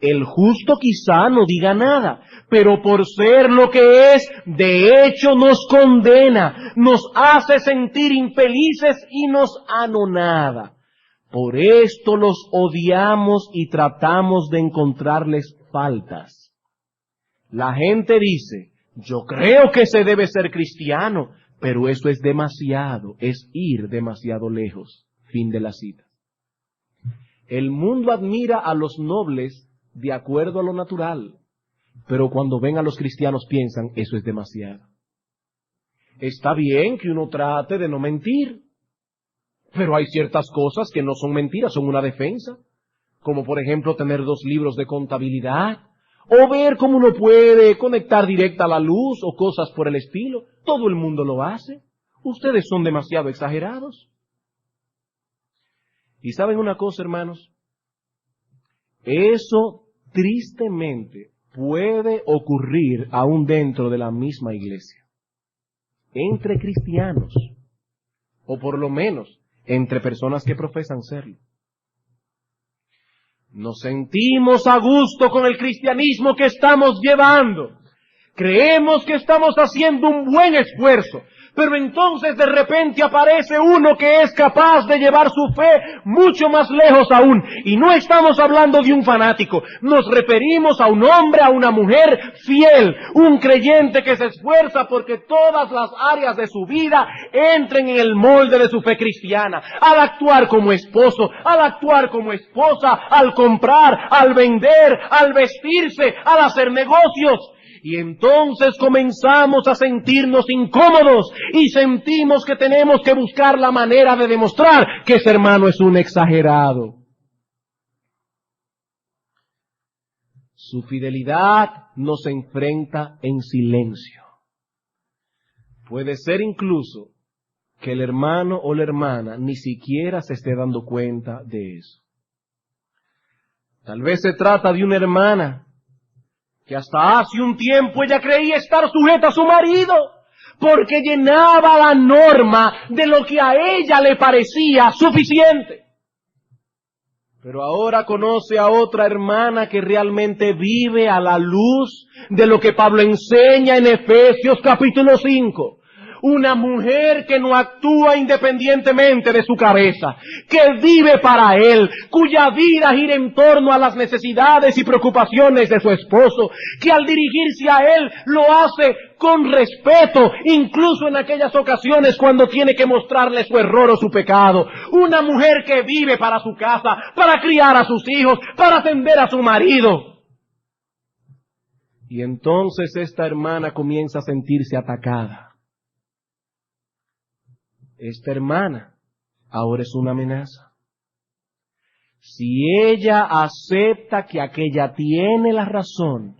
El justo quizá no diga nada, pero por ser lo que es, de hecho nos condena, nos hace sentir infelices y nos anonada. Por esto los odiamos y tratamos de encontrarles faltas. La gente dice: yo creo que se debe ser cristiano, pero eso es demasiado, es ir demasiado lejos. Fin de la cita. El mundo admira a los nobles de acuerdo a lo natural, pero cuando ven a los cristianos piensan: eso es demasiado. Está bien que uno trate de no mentir, pero hay ciertas cosas que no son mentiras, son una defensa, como por ejemplo tener 2 libros de contabilidad, o ver cómo uno puede conectar directa la luz, o cosas por el estilo. Todo el mundo lo hace. Ustedes son demasiado exagerados. Y ¿saben una cosa, hermanos? Eso tristemente puede ocurrir aún dentro de la misma iglesia, entre cristianos, o por lo menos entre personas que profesan serlo. Nos sentimos a gusto con el cristianismo que estamos llevando. Creemos que estamos haciendo un buen esfuerzo, pero entonces de repente aparece uno que es capaz de llevar su fe mucho más lejos aún. Y no estamos hablando de un fanático, nos referimos a un hombre, a una mujer fiel, un creyente que se esfuerza porque todas las áreas de su vida entren en el molde de su fe cristiana. Al actuar como esposo, al actuar como esposa, al comprar, al vender, al vestirse, al hacer negocios. Y entonces comenzamos a sentirnos incómodos y sentimos que tenemos que buscar la manera de demostrar que ese hermano es un exagerado. Su fidelidad nos enfrenta en silencio. Puede ser incluso que el hermano o la hermana ni siquiera se esté dando cuenta de eso. Tal vez se trata de una hermana que hasta hace un tiempo ella creía estar sujeta a su marido, porque llenaba la norma de lo que a ella le parecía suficiente. Pero ahora conoce a otra hermana que realmente vive a la luz de lo que Pablo enseña en Efesios capítulo 5. Una mujer que no actúa independientemente de su cabeza, que vive para él, cuya vida gira en torno a las necesidades y preocupaciones de su esposo, que al dirigirse a él lo hace con respeto, incluso en aquellas ocasiones cuando tiene que mostrarle su error o su pecado. Una mujer que vive para su casa, para criar a sus hijos, para atender a su marido. Y entonces esta hermana comienza a sentirse atacada. Esta hermana ahora es una amenaza. Si ella acepta que aquella tiene la razón,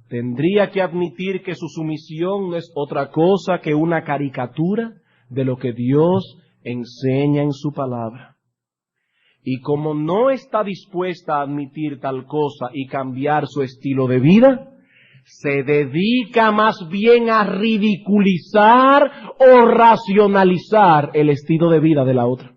tendría que admitir que su sumisión no es otra cosa que una caricatura de lo que Dios enseña en su palabra. Y como no está dispuesta a admitir tal cosa y cambiar su estilo de vida, se dedica más bien a ridiculizar o racionalizar el estilo de vida de la otra.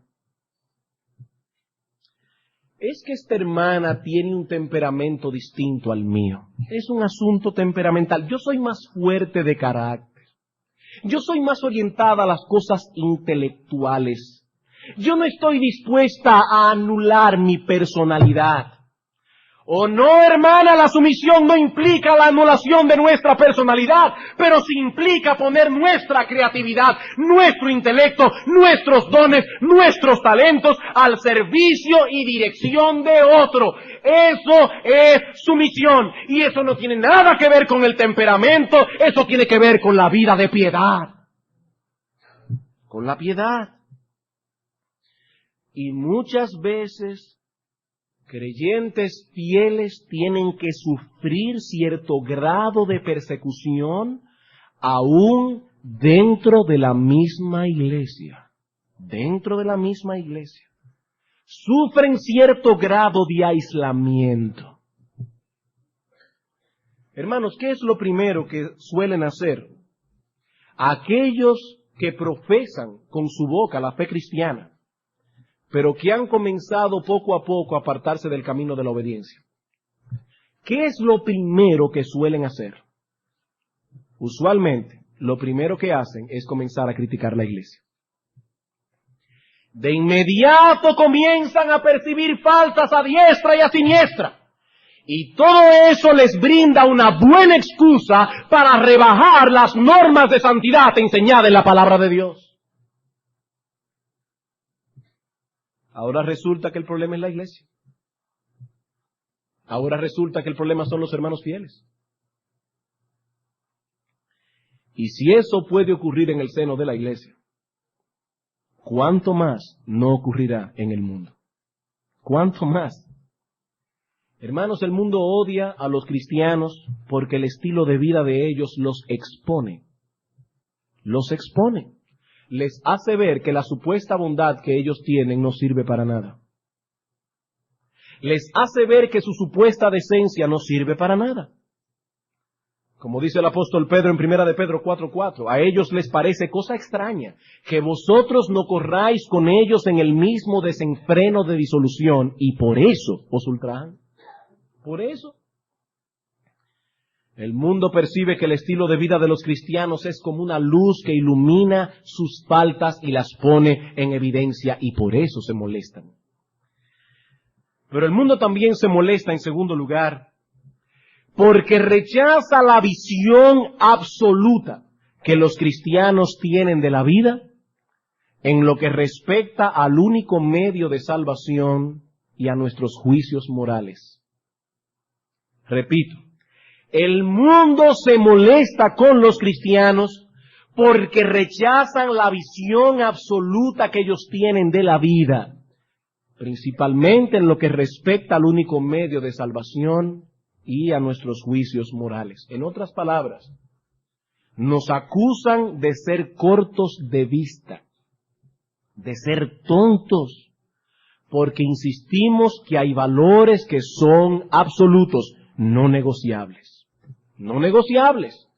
Es que esta hermana tiene un temperamento distinto al mío. Es un asunto temperamental. Yo soy más fuerte de carácter. Yo soy más orientada a las cosas intelectuales. Yo no estoy dispuesta a anular mi personalidad. Oh no, hermana, la sumisión no implica la anulación de nuestra personalidad, pero sí implica poner nuestra creatividad, nuestro intelecto, nuestros dones, nuestros talentos al servicio y dirección de otro. Eso es sumisión, y eso no tiene nada que ver con el temperamento, eso tiene que ver con la vida de piedad. Con la piedad. Y muchas veces creyentes fieles tienen que sufrir cierto grado de persecución aún dentro de la misma iglesia. Dentro de la misma iglesia. Sufren cierto grado de aislamiento. Hermanos, ¿qué es lo primero que suelen hacer aquellos que profesan con su boca la fe cristiana, pero que han comenzado poco a poco a apartarse del camino de la obediencia? ¿Qué es lo primero que suelen hacer? Usualmente, lo primero que hacen es comenzar a criticar la iglesia. De inmediato comienzan a percibir faltas a diestra y a siniestra. Y todo eso les brinda una buena excusa para rebajar las normas de santidad enseñadas en la palabra de Dios. Ahora resulta que el problema es la iglesia. Ahora resulta que el problema son los hermanos fieles. Y si eso puede ocurrir en el seno de la iglesia, ¿cuánto más no ocurrirá en el mundo? ¿Cuánto más? Hermanos, el mundo odia a los cristianos porque el estilo de vida de ellos los expone. Los expone. Les hace ver que la supuesta bondad que ellos tienen no sirve para nada. Les hace ver que su supuesta decencia no sirve para nada. Como dice el apóstol Pedro en 1 de Pedro 4:4, a ellos les parece cosa extraña que vosotros no corráis con ellos en el mismo desenfreno de disolución, y por eso os ultrajan. Por eso. El mundo percibe que el estilo de vida de los cristianos es como una luz que ilumina sus faltas y las pone en evidencia, y por eso se molestan. Pero el mundo también se molesta, en segundo lugar, porque rechaza la visión absoluta que los cristianos tienen de la vida en lo que respecta al único medio de salvación y a nuestros juicios morales. Repito, el mundo se molesta con los cristianos porque rechazan la visión absoluta que ellos tienen de la vida, principalmente en lo que respecta al único medio de salvación y a nuestros juicios morales. En otras palabras, nos acusan de ser cortos de vista, de ser tontos, porque insistimos que hay valores que son absolutos, no negociables. No negociables.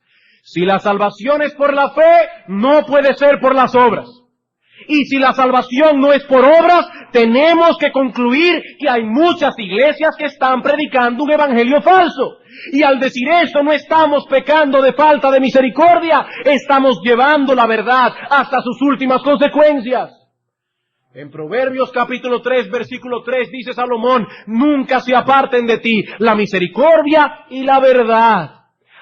Si la salvación es por la fe, no puede ser por las obras. Y si la salvación no es por obras, tenemos que concluir que hay muchas iglesias que están predicando un evangelio falso. Y al decir eso no estamos pecando de falta de misericordia, estamos llevando la verdad hasta sus últimas consecuencias. En Proverbios capítulo 3, versículo 3 dice Salomón: nunca se aparten de ti la misericordia y la verdad.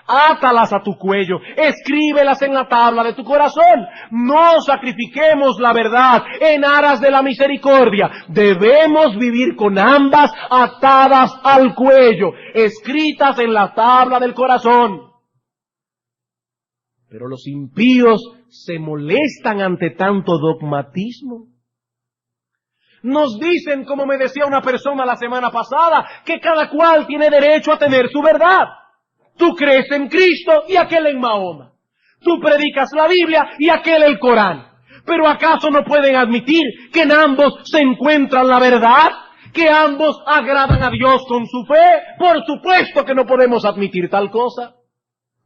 Átalas a tu cuello, escríbelas en la tabla de tu corazón. No sacrifiquemos la verdad en aras de la misericordia. Debemos vivir con ambas atadas al cuello, escritas en la tabla del corazón. Pero los impíos se molestan ante tanto dogmatismo. Nos dicen, como me decía una persona la semana pasada, que cada cual tiene derecho a tener su verdad. Tú crees en Cristo y aquel en Mahoma. Tú predicas la Biblia y aquel el Corán. ¿Pero acaso no pueden admitir que en ambos se encuentra la verdad? ¿Que ambos agradan a Dios con su fe? Por supuesto que no podemos admitir tal cosa.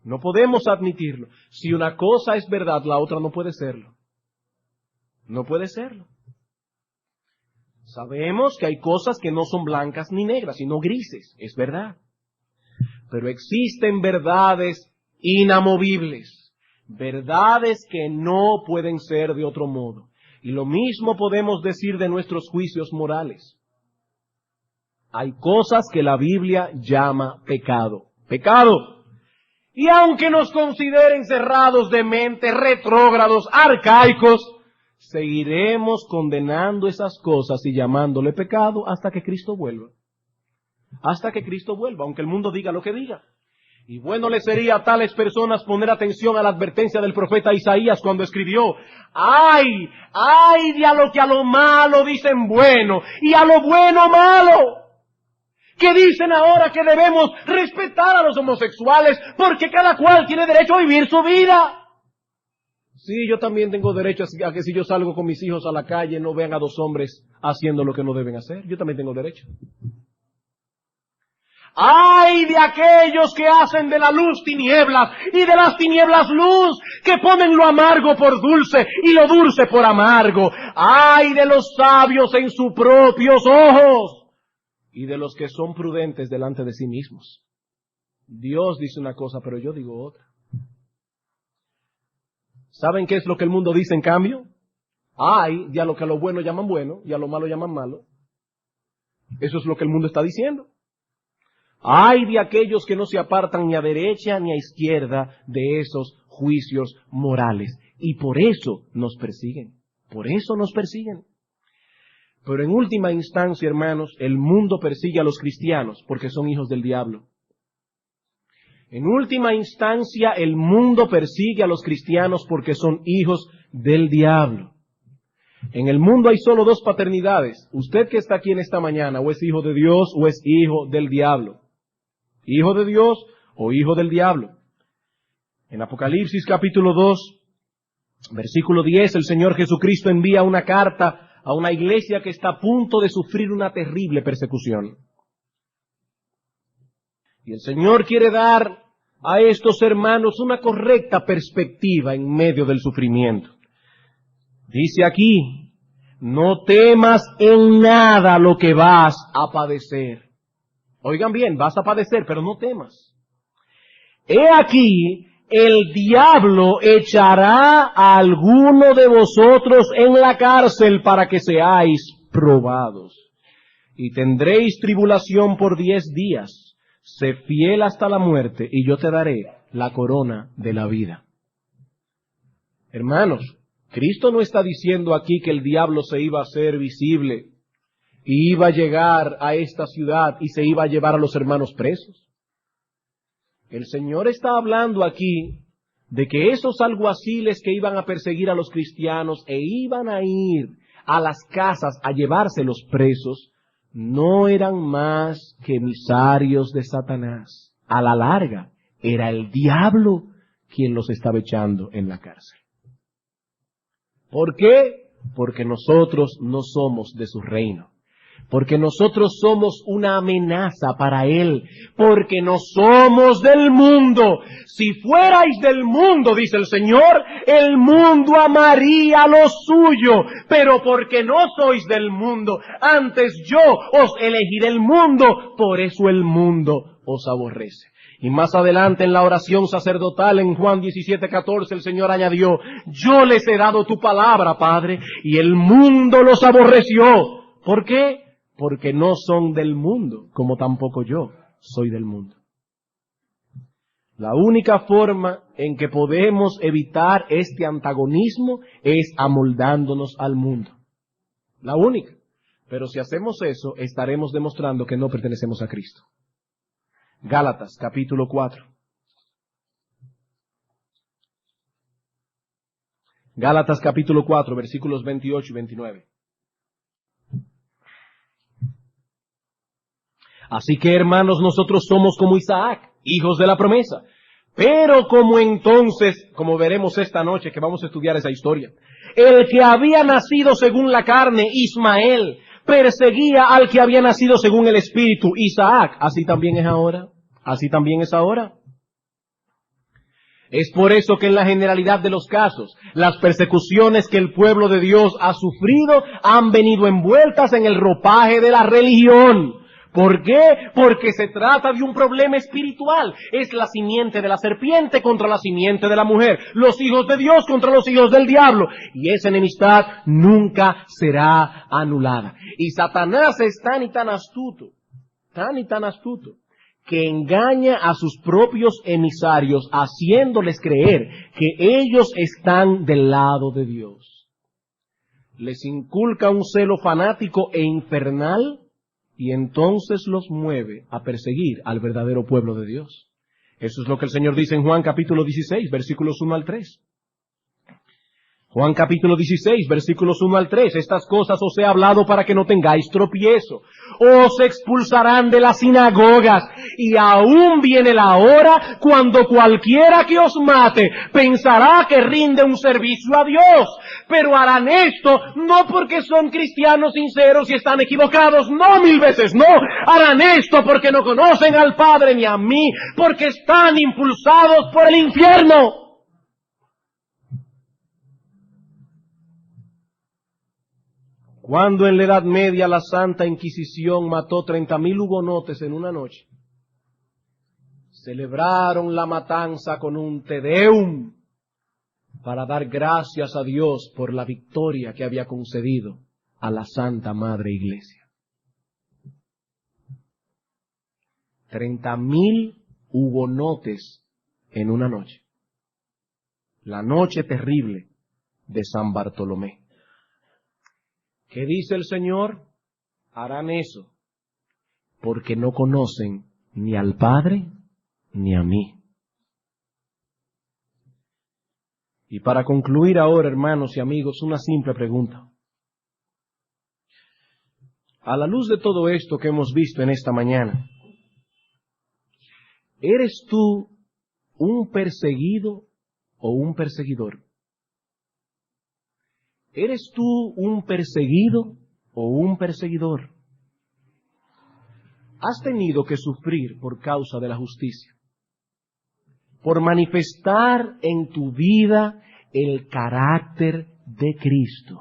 No podemos admitirlo. Si una cosa es verdad, la otra no puede serlo. No puede serlo. Sabemos que hay cosas que no son blancas ni negras, sino grises, es verdad. Pero existen verdades inamovibles, verdades que no pueden ser de otro modo. Y lo mismo podemos decir de nuestros juicios morales. Hay cosas que la Biblia llama pecado. Pecado. Y aunque nos consideren cerrados de mente, retrógrados, arcaicos, seguiremos condenando esas cosas y llamándole pecado hasta que Cristo vuelva. Hasta que Cristo vuelva, aunque el mundo diga lo que diga. Y bueno le sería a tales personas poner atención a la advertencia del profeta Isaías cuando escribió: ¡ay! ¡Ay de a lo que a lo malo dicen bueno y a lo bueno malo! Que dicen ahora que debemos respetar a los homosexuales porque cada cual tiene derecho a vivir su vida. Sí, yo también tengo derecho a que si yo salgo con mis hijos a la calle no vean a dos hombres haciendo lo que no deben hacer. Yo también tengo derecho. ¡Ay de aquellos que hacen de la luz tinieblas y de las tinieblas luz, que ponen lo amargo por dulce y lo dulce por amargo! ¡Ay de los sabios en sus propios ojos y de los que son prudentes delante de sí mismos! Dios dice una cosa, pero yo digo otra. ¿Saben qué es lo que el mundo dice en cambio? ¡Ay de a lo que a lo bueno llaman bueno y a lo malo llaman malo! Eso es lo que el mundo está diciendo. ¡Ay de aquellos que no se apartan ni a derecha ni a izquierda de esos juicios morales! Y por eso nos persiguen. Por eso nos persiguen. Pero en última instancia, hermanos, el mundo persigue a los cristianos porque son hijos del diablo. En última instancia, el mundo persigue a los cristianos porque son hijos del diablo. En el mundo hay solo dos paternidades. Usted que está aquí en esta mañana, o es hijo de Dios o es hijo del diablo. Hijo de Dios o hijo del diablo. En Apocalipsis capítulo 2, versículo 10, el Señor Jesucristo envía una carta a una iglesia que está a punto de sufrir una terrible persecución. Y el Señor quiere dar a estos hermanos una correcta perspectiva en medio del sufrimiento. Dice aquí: no temas en nada lo que vas a padecer. Oigan bien, vas a padecer, pero no temas. He aquí, el diablo echará a alguno de vosotros en la cárcel para que seáis probados. Y tendréis tribulación por 10 días. Sé fiel hasta la muerte y yo te daré la corona de la vida. Hermanos, Cristo no está diciendo aquí que el diablo se iba a hacer visible y iba a llegar a esta ciudad y se iba a llevar a los hermanos presos. El Señor está hablando aquí de que esos alguaciles que iban a perseguir a los cristianos e iban a ir a las casas a llevarse los presos, no eran más que emisarios de Satanás. A la larga, era el diablo quien los estaba echando en la cárcel. ¿Por qué? Porque nosotros no somos de su reino. Porque nosotros somos una amenaza para Él. Porque no somos del mundo. Si fuerais del mundo, dice el Señor, el mundo amaría lo suyo. Pero porque no sois del mundo, antes yo os elegí del mundo, por eso el mundo os aborrece. Y más adelante en la oración sacerdotal en Juan 17:14 el Señor añadió: yo les he dado tu palabra, Padre, y el mundo los aborreció. ¿Por qué? Porque no son del mundo, como tampoco yo soy del mundo. La única forma en que podemos evitar este antagonismo es amoldándonos al mundo. La única. Pero si hacemos eso, estaremos demostrando que no pertenecemos a Cristo. Gálatas, capítulo 4. Gálatas, capítulo 4, versículos 28 y 29. Así que, hermanos, nosotros somos como Isaac, hijos de la promesa. Pero como entonces, como veremos esta noche que vamos a estudiar esa historia, el que había nacido según la carne, Ismael, perseguía al que había nacido según el Espíritu, Isaac, así también es ahora, así también es ahora. Es por eso que en la generalidad de los casos, las persecuciones que el pueblo de Dios ha sufrido han venido envueltas en el ropaje de la religión. ¿Por qué? Porque se trata de un problema espiritual. Es la simiente de la serpiente contra la simiente de la mujer. Los hijos de Dios contra los hijos del diablo. Y esa enemistad nunca será anulada. Y Satanás es tan y tan astuto, que engaña a sus propios emisarios, haciéndoles creer que ellos están del lado de Dios. Les inculca un celo fanático e infernal, y entonces los mueve a perseguir al verdadero pueblo de Dios. Eso es lo que el Señor dice en Juan capítulo 16, versículos 1 al 3. Juan capítulo 16, versículos 1 al 3. Estas cosas os he hablado para que no tengáis tropiezo. Os expulsarán de las sinagogas, y aún viene la hora cuando cualquiera que os mate pensará que rinde un servicio a Dios. Pero harán esto no porque son cristianos sinceros y están equivocados, no, 1000 veces no. Harán esto porque no conocen al Padre ni a mí, porque están impulsados por el infierno. Cuando en la Edad Media la Santa Inquisición mató 30.000 hugonotes en una noche, celebraron la matanza con un Te Deum para dar gracias a Dios por la victoria que había concedido a la Santa Madre Iglesia. 30.000 hugonotes en una noche. La noche terrible de San Bartolomé. ¿Qué dice el Señor? Harán eso porque no conocen ni al Padre ni a mí. Y para concluir ahora, hermanos y amigos, una simple pregunta. A la luz de todo esto que hemos visto en esta mañana, ¿eres tú un perseguido o un perseguidor? ¿Eres tú un perseguido o un perseguidor? ¿Has tenido que sufrir por causa de la justicia? Por manifestar en tu vida el carácter de Cristo.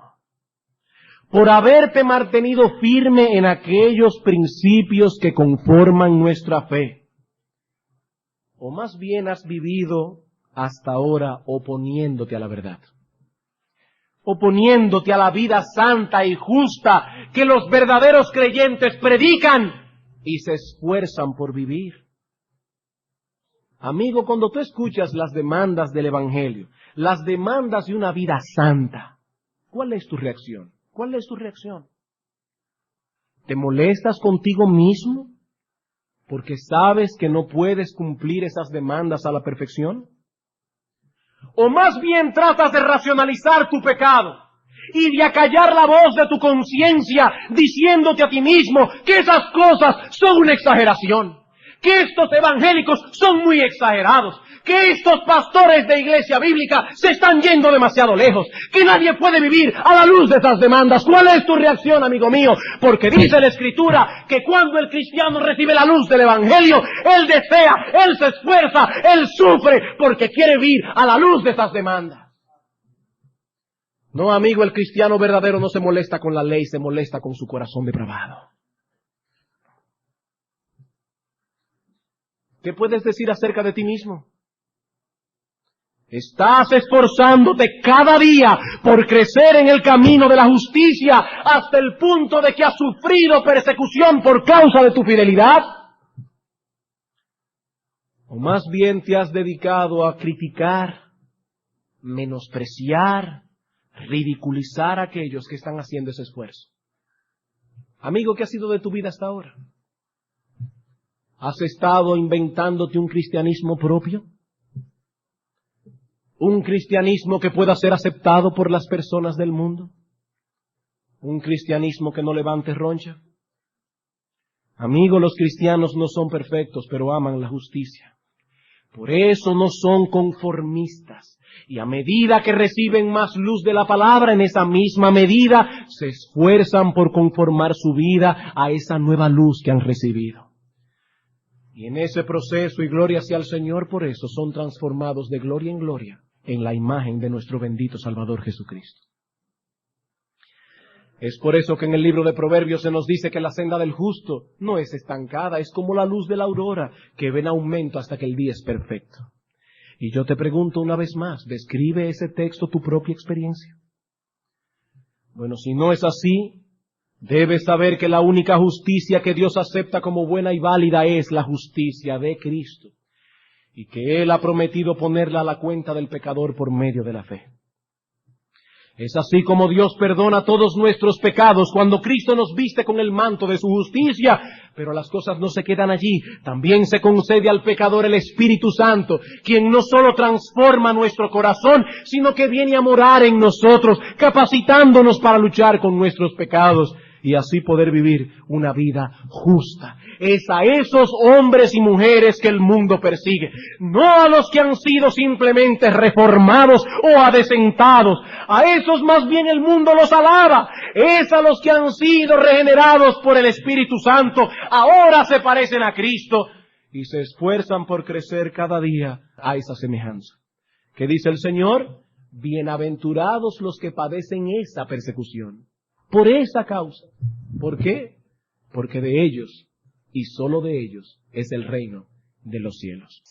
Por haberte mantenido firme en aquellos principios que conforman nuestra fe. ¿O más bien has vivido hasta ahora oponiéndote a la verdad? Oponiéndote a la vida santa y justa que los verdaderos creyentes predican y se esfuerzan por vivir. Amigo, cuando tú escuchas las demandas del Evangelio, las demandas de una vida santa, ¿cuál es tu reacción? ¿Cuál es tu reacción? ¿Te molestas contigo mismo porque sabes que no puedes cumplir esas demandas a la perfección? ¿O más bien tratas de racionalizar tu pecado y de acallar la voz de tu conciencia diciéndote a ti mismo que esas cosas son una exageración, que estos evangélicos son muy exagerados, que estos pastores de iglesia bíblica se están yendo demasiado lejos, que nadie puede vivir a la luz de esas demandas? ¿Cuál es tu reacción, amigo mío? Porque dice la Escritura que cuando el cristiano recibe la luz del evangelio, él desea, él se esfuerza, él sufre porque quiere vivir a la luz de esas demandas. No, amigo, el cristiano verdadero no se molesta con la ley, se molesta con su corazón depravado. ¿Qué puedes decir acerca de ti mismo? Estás esforzándote cada día por crecer en el camino de la justicia hasta el punto de que has sufrido persecución por causa de tu fidelidad. ¿O más bien te has dedicado a criticar, menospreciar, ridiculizar a aquellos que están haciendo ese esfuerzo? Amigo, ¿qué ha sido de tu vida hasta ahora? ¿Has estado inventándote un cristianismo propio? ¿Un cristianismo que pueda ser aceptado por las personas del mundo? ¿Un cristianismo que no levante roncha? Amigo, los cristianos no son perfectos, pero aman la justicia. Por eso no son conformistas. Y a medida que reciben más luz de la palabra, en esa misma medida se esfuerzan por conformar su vida a esa nueva luz que han recibido. Y en ese proceso, y gloria sea al Señor por eso, son transformados de gloria en gloria en la imagen de nuestro bendito Salvador Jesucristo. Es por eso que en el libro de Proverbios se nos dice que la senda del justo no es estancada, es como la luz de la aurora, que ve en aumento hasta que el día es perfecto. Y yo te pregunto una vez más, ¿describe ese texto tu propia experiencia? Bueno, si no es así, debes saber que la única justicia que Dios acepta como buena y válida es la justicia de Cristo, y que Él ha prometido ponerla a la cuenta del pecador por medio de la fe. Es así como Dios perdona todos nuestros pecados cuando Cristo nos viste con el manto de su justicia. Pero las cosas no se quedan allí. También se concede al pecador el Espíritu Santo, quien no solo transforma nuestro corazón, sino que viene a morar en nosotros, capacitándonos para luchar con nuestros pecados y así poder vivir una vida justa. Es a esos hombres y mujeres que el mundo persigue, no a los que han sido simplemente reformados o adecentados. A esos más bien el mundo los alaba. Es a los que han sido regenerados por el Espíritu Santo, ahora se parecen a Cristo y se esfuerzan por crecer cada día a esa semejanza. ¿Qué dice el Señor? Bienaventurados los que padecen esa persecución. Por esa causa. ¿Por qué? Porque de ellos, y solo de ellos, es el reino de los cielos.